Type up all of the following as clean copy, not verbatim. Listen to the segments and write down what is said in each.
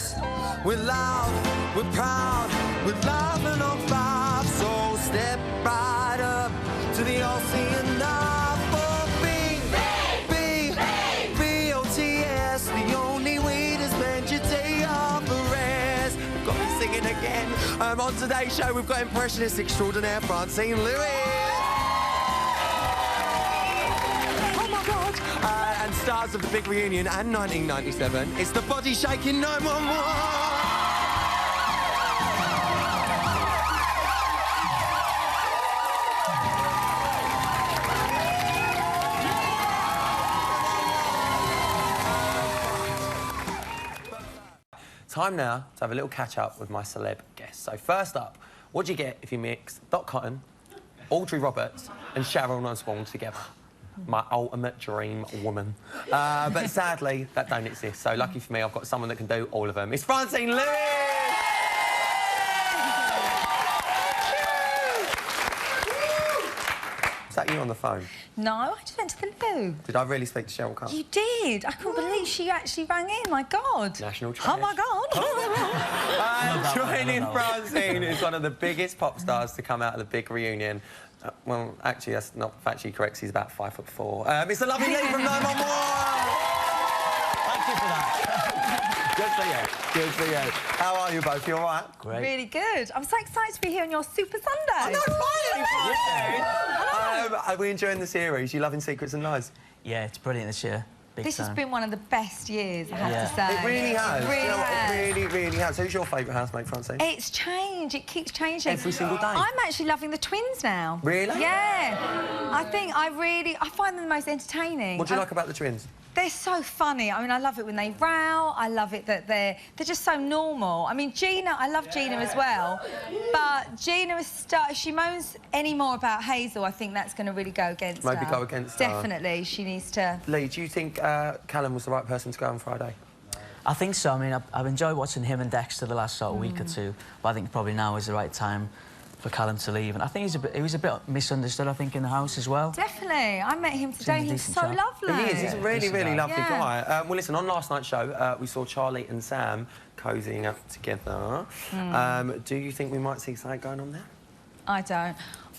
yes. We're loud, we're proud, we're laughing on five. So step right up to the all-seeing eye for BBBOTS. The only way to spend your day off a rest. Got me singing again. On today's show, we've got impressionist extraordinaire Francine Lewis. And stars of the big reunion and 1997, it's the Bodyshakin 911. Time now to have a little catch up with my celeb guests. So first up, what do you get if you mix Dot Cotton, Audrey Roberts and Sharon Osbourne together? My ultimate dream woman. But sadly, that don't exist. So lucky for me, I've got someone that can do all of them. It's Francine Lewis! Was that you on the phone? No, I just went to the loo. Did I really speak to Cheryl Cole? You did. I couldn't believe she actually rang in. My God. National treasure. Oh, my God. Joining Francine is one of the biggest pop stars to come out of the big reunion. Well, actually, that's not factually correct. He's about 5'4". It's a lovely Lee from 911. Thank you for that. Good for you. Good for you. How are you both? You all right? Great. Really good. I'm so excited to be here on your Super Sunday. I know, finally. Are we enjoying the series? You loving Secrets and Lies? Yeah, it's brilliant this year. This has been one of the best years, I have to say. It really has. It really has. It really, really has. Who's your favourite housemate, Francine? It's changed. It keeps changing. Every single day? I'm actually loving the twins now. Really? Yeah. I think I find them the most entertaining. What do you like about the twins? They're so funny. I mean, I love it when they row. I love it that they're just so normal. I mean, Gina, I love Gina as well, but Gina is if she moans any more about Hazel, I think that's going to really go against her. Maybe go against her. Definitely, she needs to... Lee, do you think Callum was the right person to go on Friday? I think so. I mean, I've enjoyed watching him and Dexter the last sort of week or two, but I think probably now is the right time for Callum to leave. And I think he was a bit misunderstood, I think, in the house as well. Definitely. I met him today. He's so lovely. He is. He's a really, really lovely guy. Well, listen, on last night's show, we saw Charlie and Sam cozying up together. Do you think we might see something going on there? I don't.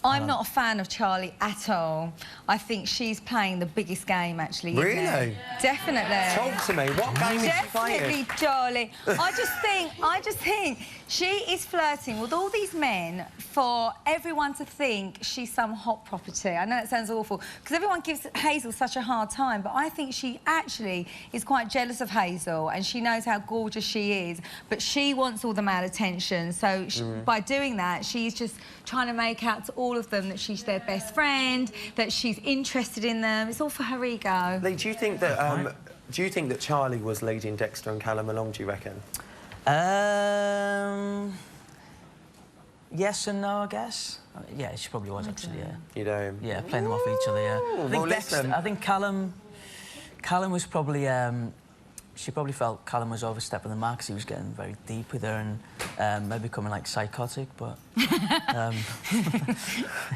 I'm not a fan of Charlie at all. I think she's playing the biggest game, actually. Really? Yeah. Definitely. Talk to me. What game is she playing? Definitely, Charlie. I just think she is flirting with all these men for everyone to think she's some hot property. I know that sounds awful, because everyone gives Hazel such a hard time, but I think she actually is quite jealous of Hazel, and she knows how gorgeous she is, but she wants all the male attention. So by doing that, she's just trying to make out to all of them that she's their best friend, that she's interested in them. It's all for her ego. Lee, do you think that Charlie was leading Dexter and Callum along, do you reckon? Yes and no, I guess. Yeah, she probably was, actually, yeah. You know? Yeah, playing them off each other, yeah. I think Callum was probably... she probably felt Callum was overstepping the mark because he was getting very deep with her and maybe becoming, like, psychotic, but...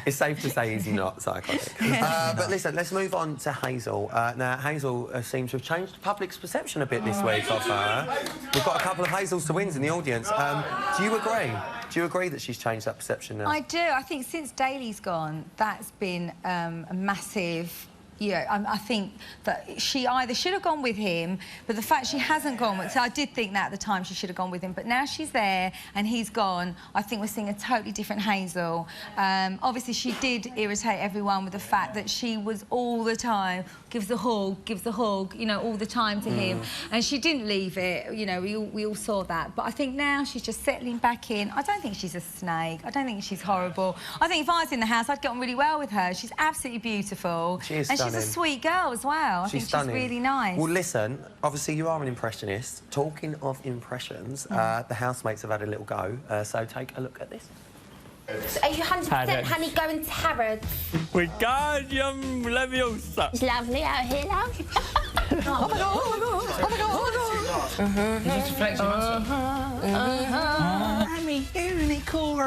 It's safe to say he's not psychotic. But listen, let's move on to Hazel. Now, Hazel seems to have changed the public's perception a bit this week of her. We've got a couple of Hazels to wins in the audience. Do you agree? Do you agree that she's changed that perception now? I do. I think since Daly's gone, that's been a massive... Yeah, I think that she either should have gone with him, but the fact she hasn't gone with... So I did think that at the time she should have gone with him, but now she's there and he's gone, I think we're seeing a totally different Hazel. Obviously, she did irritate everyone with the fact that she was all the time, gives a hug, you know, all the time to him. And she didn't leave it, you know, we all saw that. But I think now she's just settling back in. I don't think she's a snake. I don't think she's horrible. I think if I was in the house, I'd get on really well with her. She's absolutely beautiful. She is She's a sweet girl as well. I think she's really nice. Well, listen, obviously you are an impressionist. Talking of impressions, the housemates have had a little go, so take a look at this. So are you 100% honey going to Harrods? Wingardium Leviosa. It's lovely out here, love. Oh my God, oh my God, oh my God, oh my God. Is this a flex Mammy, isn't it cool?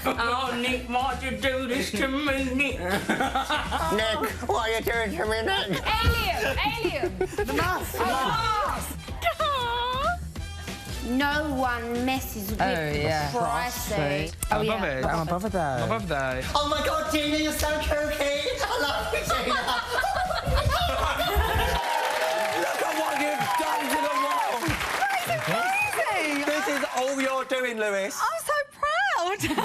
Oh, Nick, why'd you do this to me, Nick? Nick, what are you doing to me, Nick? Alien! The mask! The mask! no one messes with Frosty. Oh, yeah. I'm above it though. I'm above though. Oh my God, Gina, you're so kooky. I love you, Gina. Look at what you've done to the world. Crazy. This is all you're doing, Lewis. I'm so proud.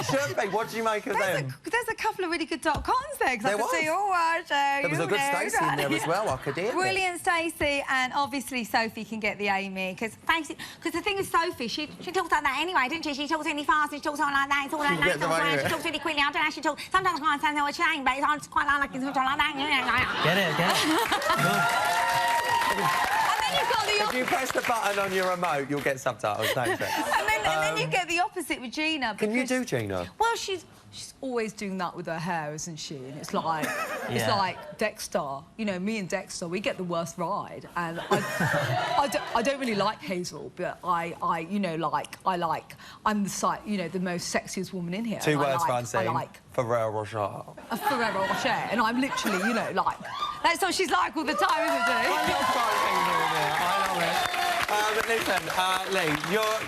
Should be. What do you make of them? There's a couple of really good .coms there, because I could see, There was a good Stacey in there as well, I could hear. Brilliant Stacey, and obviously Sophie can get the Amy, because the thing with Sophie, she talks like that anyway, didn't she? She talks really fast, she talks all like that, it's all like that, she talks really quickly. I don't know, she talks, sometimes I can't understand what she's saying, but it's quite like it's like that. Get it. If you press the button on your remote, you'll get subtitles, don't you? And then you get the opposite with Gina. Can you do Gina? Well, she's always doing that with her hair, isn't she? And it's like it's like Dexter. You know, me and Dexter, we get the worst ride. And I don't really like Hazel, but I'm the the most sexiest woman in here. 2 words, Francine. I like Ferrero Rocher. A Ferrero Rocher, and I'm literally, that's what she's like all the time, isn't she? I love it. Listen, Lee,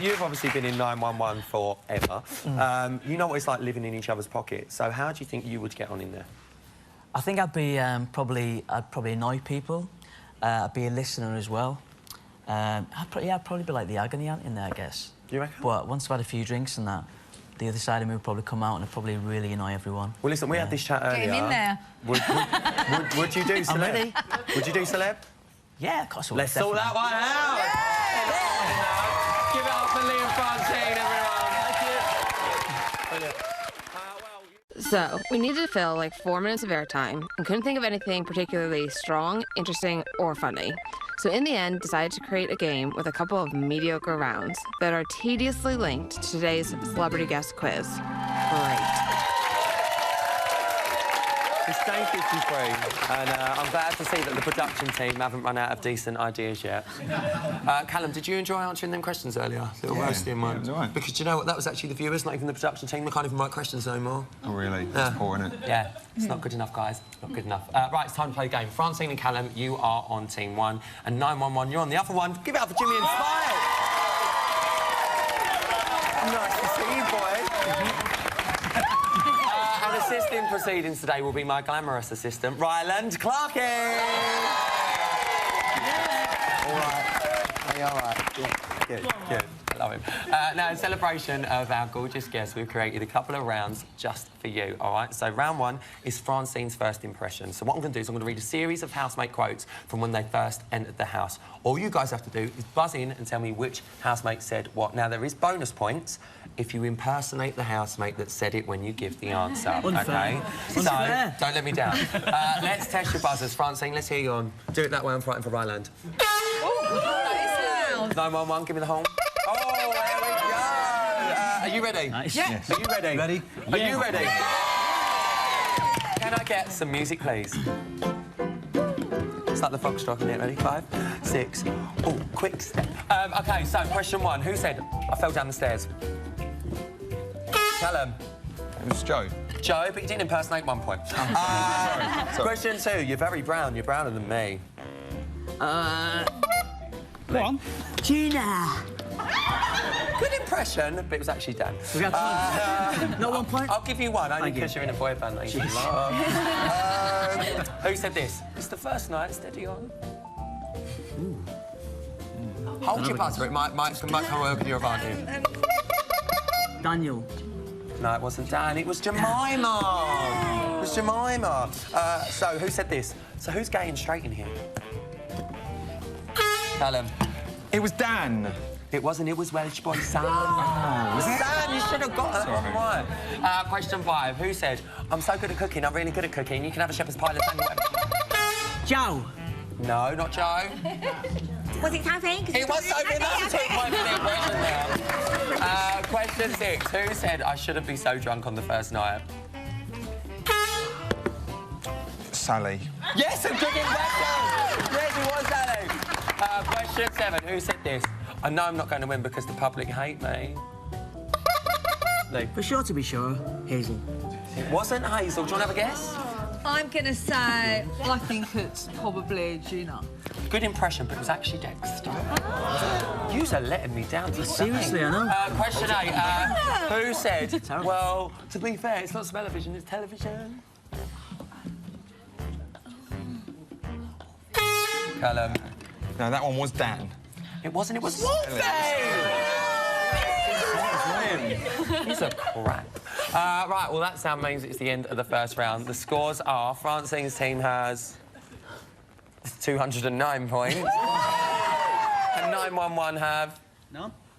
you've obviously been in 911 forever. You know what it's like living in each other's pockets. So how do you think you would get on in there? I think I'd be I'd probably annoy people. I'd be a listener as well. I'd probably be like the agony aunt in there, I guess. Do you reckon? But once I've had a few drinks and that, the other side of me would probably come out and I'd probably really annoy everyone. Well, listen, we had this chat earlier. Get him in there. Would you do celeb? I'm ready. Would you do celeb? Yeah, of course I would. Let's sort that one out. Give it up for Lee and Francine, everyone. So, we needed to fill like 4 minutes of airtime and couldn't think of anything particularly strong, interesting, or funny. So in the end, decided to create a game with a couple of mediocre rounds that are tediously linked to today's celebrity guest quiz. Great. It's day 53, and I'm glad to see that the production team haven't run out of decent ideas yet. Callum, did you enjoy answering them questions earlier? Little roasting one. Yeah, it was all right. Because you know what? That was actually the viewers, not even the production team. They can't even write questions no more. Oh, really? That's poor, isn't it? Yeah, it's not good enough, guys. Not good enough. Right, it's time to play the game. Francine and Callum, you are on team 1, and 911, you're on the other one. Give it up for Jimmy and Spike! Nice to see you, boys. Assisting proceedings today will be my glamorous assistant, Rylan Clarkin. All right. Are you all right? Good. I love him. Now, in celebration of our gorgeous guests, we've created a couple of rounds just for you, all right? So round 1 is Francine's first impression. So what I'm going to do is I'm going to read a series of housemate quotes from when they first entered the house. All you guys have to do is buzz in and tell me which housemate said what. Now, there is bonus points if you impersonate the housemate that said it when you give the answer, OK? So, don't let me down. Let's test your buzzers. Francine, let's hear you on. Do it that way, I'm frightened for Ryland. Oh, 911, give me the horn. Oh, there we go. Are you ready? Nice. Yes. Are you ready? Ready? Are you ready? Can I get some music, please? It's like the foxtrot, isn't it? Ready? 5, 6. Oh, quick step. OK, so question 1. Who said I fell down the stairs? Callum. It was Joe. Joe, but you didn't impersonate 1 point. Sorry. Question 2. You're very brown. You're browner than me. Go on. Gina! Good impression, but it was actually Dan. We got not 1 point? I'll give you 1, only because you're in a boy band that you love. Who said this? It's the first night, steady on. Hold your buzzer, it might come over to your advantage. Daniel. No, it wasn't Dan, it was Jemima. It was Jemima. So, who said this? So, who's gay and straight in here? Callum. It was Dan. It wasn't, it was Welsh boy Sam. Oh, Sam, you should have got that one right. Question 5. Who said, I'm so good at cooking, I'm really good at cooking, you can have a shepherd's pie lasagna. Joe. No, not Joe. was it Sophie? It was Sophie, that's a 2 point for the impression now. Question 6. Who said I shouldn't be so drunk on the first night? Sally. Yes, a good impression! Yes, it was Sally. Question 7. Who said this? I know I'm not going to win because the public hate me. Lee. For sure to be sure, Hazel. It wasn't Hazel. Do you want to have a guess? I'm going to say, I think it's probably Gina. Good impression, but it was actually Dexter. Yous are letting me down today. Seriously, I know. Question 8. Who said, well, to be fair, it's not smell-o-vision, it's television? Callum. No, that one was Dan. It wasn't, it was Wolfie! He's a crap. Right, well, that sound means it's the end of the first round. The scores are Francine's team has 209 points. And 911 have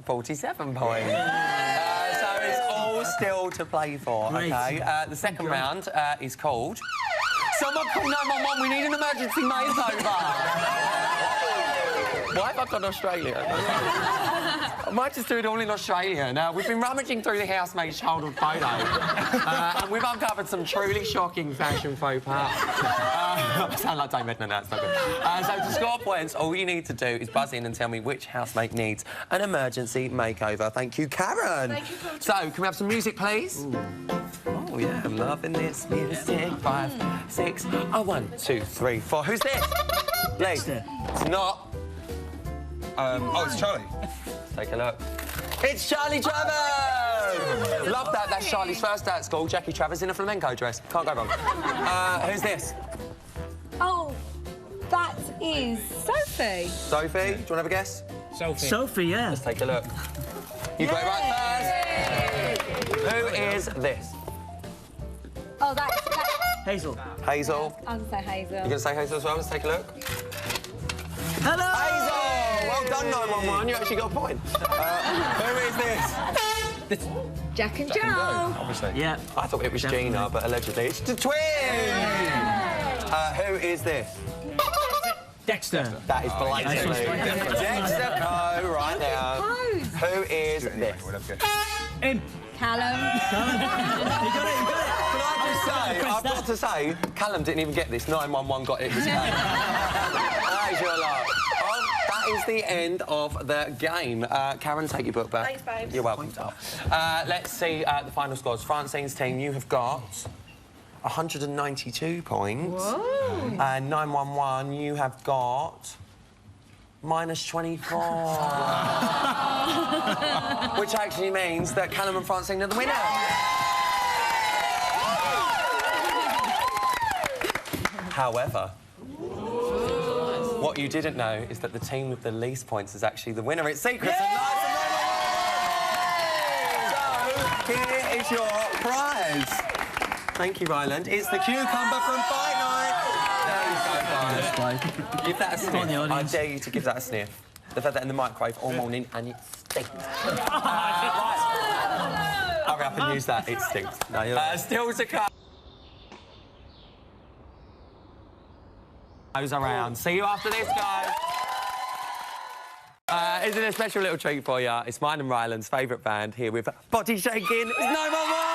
47 points. So it's all still to play for, OK? The second round is called... Someone call 911, we need an emergency makeover! Why have I gone Australia? I might just do it all in Australia. Now, we've been rummaging through the housemaid's childhood photo, and we've uncovered some truly shocking fashion faux pas. I sound like Dame Edna now, it's not good. So to score points, all you need to do is buzz in and tell me which housemate needs an emergency makeover. Thank you, Karen. Thank you, Coach. So, can we have some music, please? Ooh. Oh, yeah, I'm loving this music. 5, 6, 1, 2, 3, 4. Who's this? Lee. It's not. Oh, it's Charlie. Let's take a look. It's Charlie Travers! Love that. That's Charlie's first day at school. Jackie Travers in a flamenco dress. Can't go wrong. Who's this? Oh, that is Sophie. Sophie? Do you want to have a guess? Sophie. Sophie, yeah. Let's take a look. You got it right first. Who is this? Oh, that's... Hazel. Hazel. I was going to say Hazel. You're going to say Hazel as well? Let's take a look. Hello! Hazel! Well done, 911. You actually got a point. Who is this? Jack and Joe. Obviously. Yeah. I thought it was Gina, but allegedly it's the twins! Who is this? Dexter. That is blatantly Dexter Poe right now. Pose. Who is this? Him. Callum. You got it. I've got to say, Callum didn't even get this. 911 got it. That is your luck. Oh, that is the end of the game. Karen, take your book back. Thanks, babes. You're welcome, Tom. Let's see the final scores. Francine's team, you have got 192 points. Whoa. And 911, you have got minus 24. Which actually means that Callum and Francine are the winners. However, what you didn't know is that the team with the least points is actually the winner. It's Secrets and Lies and Lemons! So, here is your prize. Thank you, Ryland. It's the cucumber from Fight Night. There you go, guys. Give that a sniff. I dare you to give that a sniff. They've had that in the microwave all morning and it stinks. Hurry up and use that. It stinks. No, still to come. Goes around. See you after this, guys. Isn't it a special little treat for you? It's mine and Ryland's favourite band here with Bodyshakin. It's 911!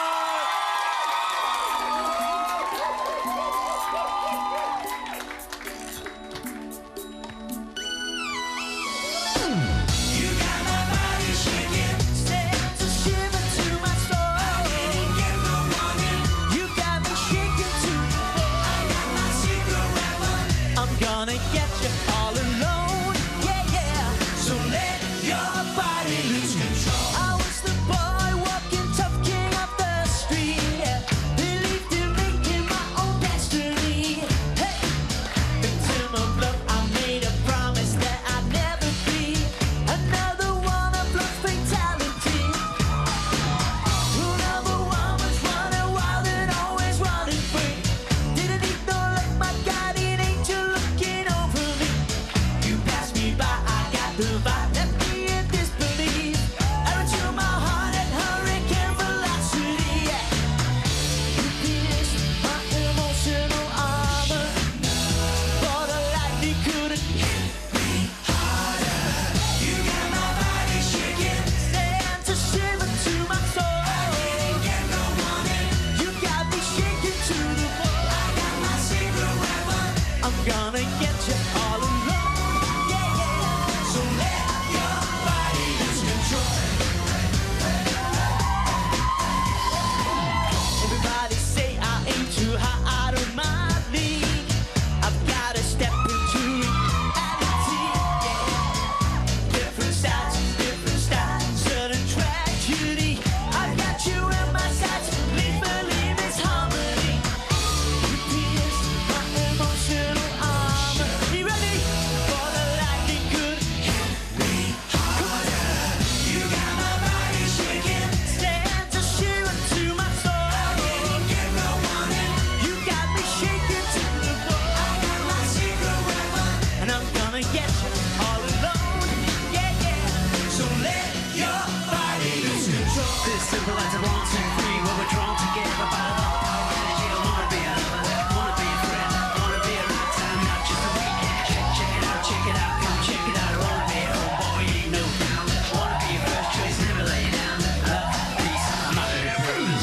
simple as a 1, 2, 3, where we're drawn together by the power energy. I wanna be a lover, wanna be a friend, wanna be a right time, not just a weekend. Check it out, come check it out. I wanna be a homeboy, ain't no doubt. Wanna be your first choice, never lay down. Love, peace, I'm out of here, bros.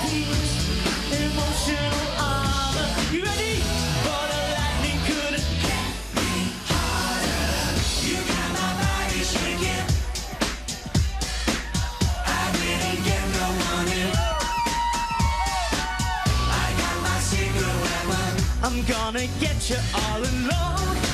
Peace, emotional armor. You ready? For the lightning couldn't hit me harder. You got my body shaking. I didn't get no money. I got my secret weapon. I'm gonna get you all alone.